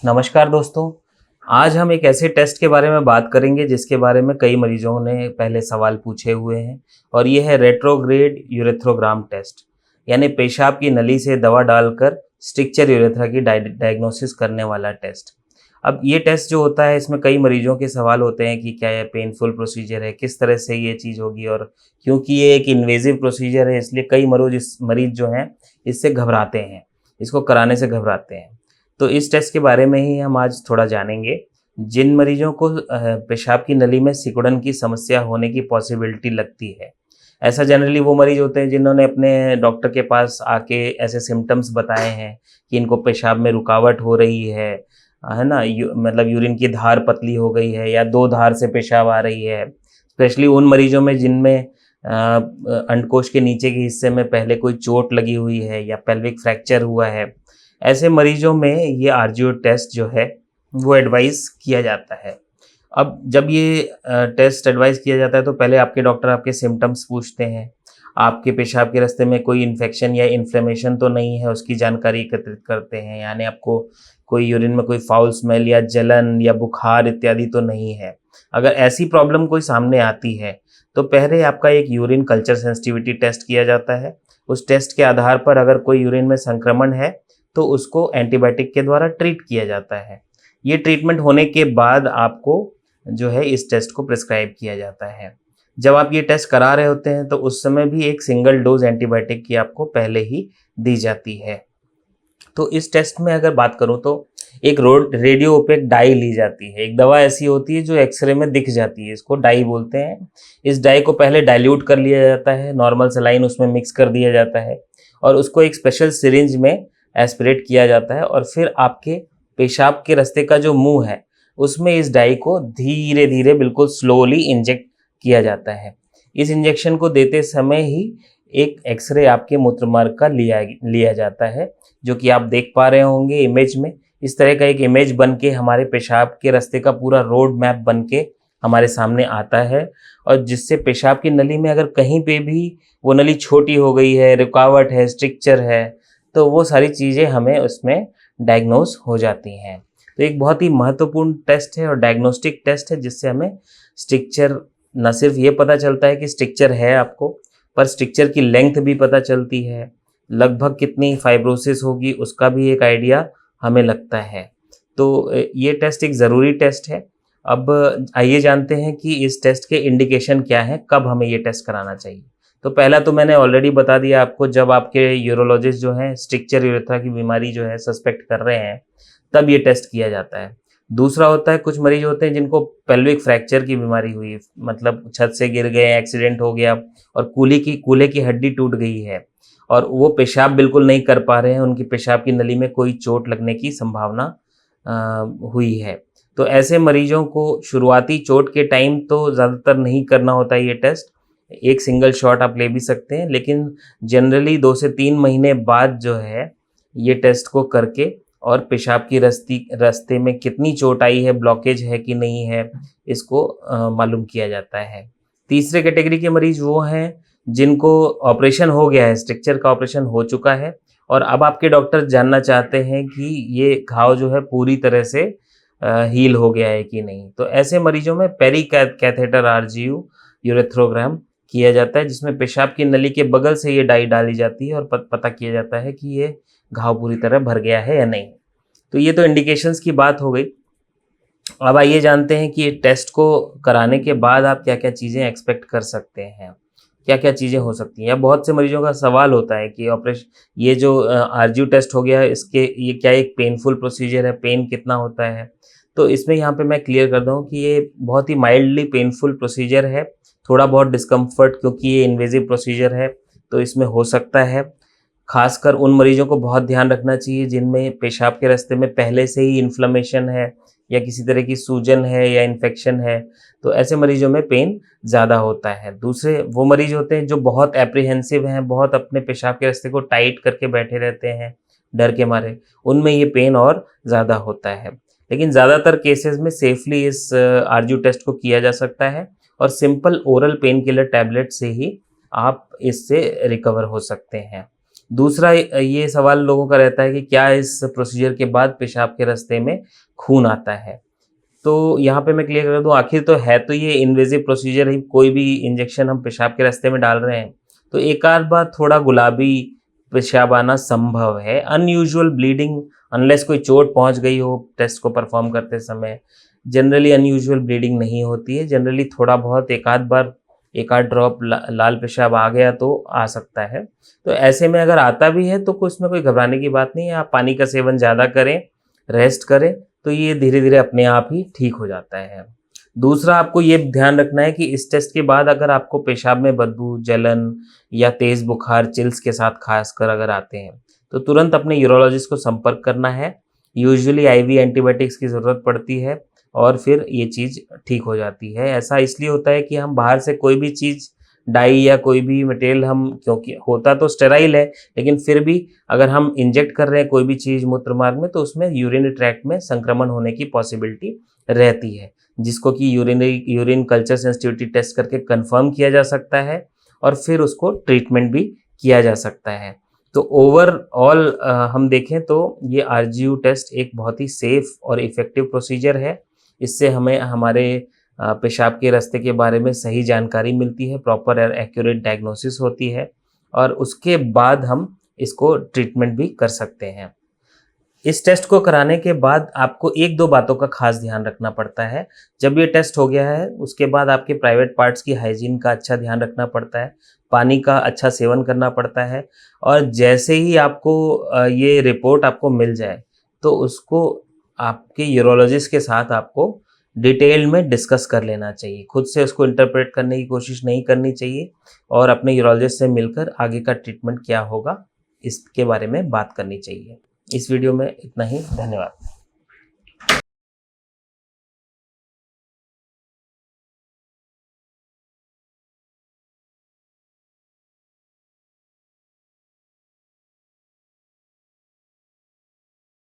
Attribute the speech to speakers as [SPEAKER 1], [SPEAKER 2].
[SPEAKER 1] नमस्कार दोस्तों। आज हम एक ऐसे टेस्ट के बारे में बात करेंगे जिसके बारे में कई मरीजों ने पहले सवाल पूछे हुए हैं और ये है रेट्रोग्रेड यूरेथ्रोग्राम टेस्ट। यानी पेशाब की नली से दवा डालकर स्ट्रक्चर यूरेथ्रा की डायग्नोसिस करने वाला टेस्ट। अब ये टेस्ट जो होता है इसमें कई मरीजों के सवाल होते हैं कि क्या ये पेनफुल प्रोसीजर है, किस तरह से ये चीज़ होगी, और क्योंकि ये एक इन्वेजिव प्रोसीजर है इसलिए कई मरीज जो हैं इससे घबराते हैं, इसको कराने से घबराते हैं। तो इस टेस्ट के बारे में ही हम आज थोड़ा जानेंगे। जिन मरीजों को पेशाब की नली में सिकुड़न की समस्या होने की पॉसिबिलिटी लगती है, ऐसा जनरली वो मरीज होते हैं जिन्होंने अपने डॉक्टर के पास आके ऐसे सिम्टम्स बताए हैं कि इनको पेशाब में रुकावट हो रही है ना? मतलब यूरिन की धार पतली हो गई है या दो धार से पेशाब आ रही है। स्पेशली उन मरीजों में जिनमें अंडकोश के नीचे के हिस्से में पहले कोई चोट लगी हुई है या पेल्विक फ्रैक्चर हुआ है, ऐसे मरीजों में ये आरजीओ टेस्ट जो है वो एडवाइस किया जाता है। अब जब ये टेस्ट एडवाइस किया जाता है तो पहले आपके डॉक्टर आपके सिम्टम्स पूछते हैं। आपके पेशाब के रास्ते में कोई इन्फेक्शन या इन्फ्लेमेशन तो नहीं है, उसकी जानकारी एकत्रित करते हैं। यानी आपको कोई यूरिन में कोई फाउल स्मेल या जलन या बुखार इत्यादि तो नहीं है। अगर ऐसी प्रॉब्लम कोई सामने आती है तो पहले आपका एक यूरिन कल्चर सेंसिटिविटी टेस्ट किया जाता है। उस टेस्ट के आधार पर अगर कोई यूरिन में संक्रमण है तो उसको एंटीबायोटिक के द्वारा ट्रीट किया जाता है। ये ट्रीटमेंट होने के बाद आपको जो है इस टेस्ट को प्रिस्क्राइब किया जाता है। जब आप ये टेस्ट करा रहे होते हैं तो उस समय भी एक सिंगल डोज एंटीबायोटिक की आपको पहले ही दी जाती है। तो इस टेस्ट में अगर बात करूं तो एक रेडियो ओपेक डाई ली जाती है। एक दवा ऐसी होती है जो एक्सरे में दिख जाती है, इसको डाई बोलते हैं। इस डाई को पहले डाइल्यूट कर लिया जाता है, नॉर्मल सलाइन उसमें मिक्स कर दिया जाता है और उसको एक स्पेशल सिरिंज में एस्पिरेट किया जाता है और फिर आपके पेशाब के रास्ते का जो मुंह है उसमें इस डाई को धीरे धीरे बिल्कुल स्लोली इंजेक्ट किया जाता है। इस इंजेक्शन को देते समय ही एक एक्सरे आपके मूत्रमार्ग का लिया जाता है, जो कि आप देख पा रहे होंगे इमेज में। इस तरह का एक इमेज बन के हमारे पेशाब के रास्ते का पूरा रोड मैप बन के हमारे सामने आता है और जिससे पेशाब की नली में अगर कहीं पे भी वो नली छोटी हो गई है, रुकावट है, स्ट्रक्चर है, तो वो सारी चीज़ें हमें उसमें डायग्नोस हो जाती हैं। तो एक बहुत ही महत्वपूर्ण टेस्ट है और डायग्नोस्टिक टेस्ट है जिससे हमें स्ट्रक्चर न सिर्फ ये पता चलता है कि स्ट्रक्चर है आपको, पर स्ट्रक्चर की लेंथ भी पता चलती है, लगभग कितनी फाइब्रोसिस होगी उसका भी एक आइडिया हमें लगता है। तो ये टेस्ट एक ज़रूरी टेस्ट है। अब आइए जानते हैं कि इस टेस्ट के इंडिकेशन क्या हैं, कब हमें ये टेस्ट कराना चाहिए। तो पहला तो मैंने ऑलरेडी बता दिया आपको, जब आपके यूरोलॉजिस्ट जो हैं स्ट्रक्चर यूरेथ्रा की बीमारी जो है सस्पेक्ट कर रहे हैं तब ये टेस्ट किया जाता है। दूसरा होता है कुछ मरीज होते हैं जिनको पेल्विक फ्रैक्चर की बीमारी हुई, मतलब छत से गिर गए, एक्सीडेंट हो गया और कूल्हे की हड्डी टूट गई है और वो पेशाब बिल्कुल नहीं कर पा रहे हैं, उनकी पेशाब की नली में कोई चोट लगने की संभावना हुई है। तो ऐसे मरीजों को शुरुआती चोट के टाइम तो ज़्यादातर नहीं करना होता है ये टेस्ट। एक सिंगल शॉट आप ले भी सकते हैं, लेकिन जनरली 2 से 3 महीने बाद जो है ये टेस्ट को करके और पेशाब की रास्ते में कितनी चोट आई है, ब्लॉकेज है कि नहीं है, इसको मालूम किया जाता है। तीसरे कैटेगरी के मरीज वो हैं जिनको ऑपरेशन हो गया है, स्ट्रक्चर का ऑपरेशन हो चुका है और अब आपके डॉक्टर जानना चाहते हैं कि ये घाव जो है पूरी तरह से हील हो गया है कि नहीं। तो ऐसे मरीजों में पेरी कैथेटर आरजीयू यूरेथ्रोग्राम किया जाता है, जिसमें पेशाब की नली के बगल से ये डाई डाली जाती है और पता किया जाता है कि ये घाव पूरी तरह भर गया है या नहीं। तो ये तो इंडिकेशंस की बात हो गई। अब आइए जानते हैं कि ये टेस्ट को कराने के बाद आप क्या-क्या चीज़ें एक्सपेक्ट कर सकते हैं, क्या-क्या चीज़ें हो सकती हैं। या बहुत से मरीजों का सवाल होता है कि ये जो आरजीयू टेस्ट हो गया इसके ये क्या एक पेनफुल प्रोसीजर है, पेन कितना होता है? तो इसमें यहाँ पे मैं क्लियर कर दूँ कि ये बहुत ही माइल्डली पेनफुल प्रोसीजर है। थोड़ा बहुत डिस्कम्फर्ट, क्योंकि ये इन्वेजिव प्रोसीजर है तो इसमें हो सकता है। खासकर उन मरीजों को बहुत ध्यान रखना चाहिए जिनमें पेशाब के रास्ते में पहले से ही इन्फ्लेमेशन है या किसी तरह की सूजन है या इन्फेक्शन है, तो ऐसे मरीजों में पेन ज़्यादा होता है। दूसरे वो मरीज होते हैं जो बहुत एप्रीहेंसिव हैं, बहुत अपने पेशाब के रास्ते को टाइट करके बैठे रहते हैं डर के मारे, उनमें ये पेन और ज़्यादा होता है। लेकिन ज़्यादातर केसेस में सेफली इस आरजीयू टेस्ट को किया जा सकता है और simple oral pain killer tablet से ही आप इससे रिकवर हो सकते हैं। दूसरा ये सवाल लोगों का रहता है कि क्या इस प्रोसीजर के बाद पेशाब के रास्ते में खून आता है? तो यहाँ पे मैं क्लियर कर दूँ, आखिर तो है तो ये इन्वेजिव प्रोसीजर ही, कोई भी इंजेक्शन हम पेशाब के रास्ते में डाल रहे हैं, तो एक आध बार थोड़ा गुलाबी पेशाब आना संभव है। अनयूजुअल ब्लीडिंग, अनलेस कोई चोट पहुँच गई हो टेस्ट को परफॉर्म करते समय, जनरली अनयूजुअल ब्लीडिंग नहीं होती है। जनरली थोड़ा बहुत एक आध बार एक आध ड्रॉप लाल पेशाब आ गया तो आ सकता है। तो ऐसे में अगर आता भी है तो उसमें कोई घबराने की बात नहीं है। आप पानी का सेवन ज़्यादा करें, रेस्ट करें, तो ये धीरे-धीरे अपने आप ही ठीक हो जाता है। दूसरा आपको ये ध्यान रखना है कि इस टेस्ट के बाद अगर आपको पेशाब में बदबू, जलन या तेज़ बुखार, चिल्स के साथ खासकर अगर आते हैं, तो तुरंत अपने यूरोलॉजिस्ट को संपर्क करना है। यूजुअली आईवी एंटीबायोटिक्स की ज़रूरत पड़ती है और फिर ये चीज़ ठीक हो जाती है। ऐसा इसलिए होता है कि हम बाहर से कोई भी चीज़, डाई या कोई भी मटेरियल हम, क्योंकि होता तो स्टेराइल है, लेकिन फिर भी अगर हम इंजेक्ट कर रहे हैं कोई भी चीज़ मूत्र मार्ग में, तो उसमें यूरिनरी ट्रैक्ट में संक्रमण होने की पॉसिबिलिटी रहती है, जिसको कि यूरिन कल्चर सेंसिटिविटी टेस्ट करके कंफर्म किया जा सकता है और फिर उसको ट्रीटमेंट भी किया जा सकता है। तो ओवरऑल हम देखें तो ये आरजीयू टेस्ट एक बहुत ही सेफ और इफ़ेक्टिव प्रोसीजर है। इससे हमें हमारे पेशाब के रास्ते के बारे में सही जानकारी मिलती है, प्रॉपर और एक्यूरेट डायग्नोसिस होती है और उसके बाद हम इसको ट्रीटमेंट भी कर सकते हैं। इस टेस्ट को कराने के बाद आपको 1-2 बातों का खास ध्यान रखना पड़ता है। जब ये टेस्ट हो गया है, उसके बाद आपके प्राइवेट पार्ट्स की हाइजीन का अच्छा ध्यान रखना पड़ता है, पानी का अच्छा सेवन करना पड़ता है और जैसे ही आपको ये रिपोर्ट आपको मिल जाए, तो उसको आपके यूरोलॉजिस्ट के साथ आपको डिटेल में डिस्कस कर लेना चाहिए। खुद से उसको इंटरप्रेट करने की कोशिश नहीं करनी चाहिए और अपने यूरोलॉजिस्ट से मिलकर आगे का ट्रीटमेंट क्या होगा, इसके बारे में बात करनी चाहिए। इस वीडियो में इतना ही। धन्यवाद।